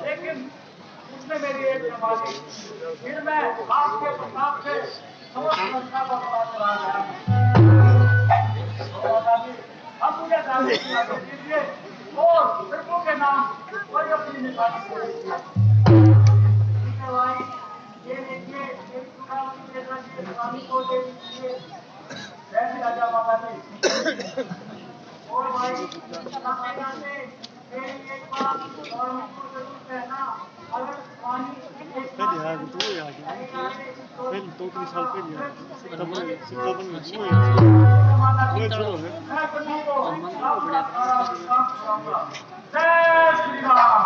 लेकिन उसने मेरी एक कमा दी। फिर मैं आपके प्रताप से समस्त संस्था को चला गया। अब मुझे दादी दे दीजिए और प्रभु के नाम कोई अपनी निशानी दे दीजिए। ठीक है भाई, ये देखिए एक दुकान की दे दीजिए, दुकानी को दे दीजिए। जैसे राजा माता जी और भाई नाते नाते मेरी एक बात और हमको जरूर कहना, अगर पानी पहले आ गए दो आ गए पहले 2-3 साल पहले सितंबर में दो वो छोड़ो है जय श्री राम।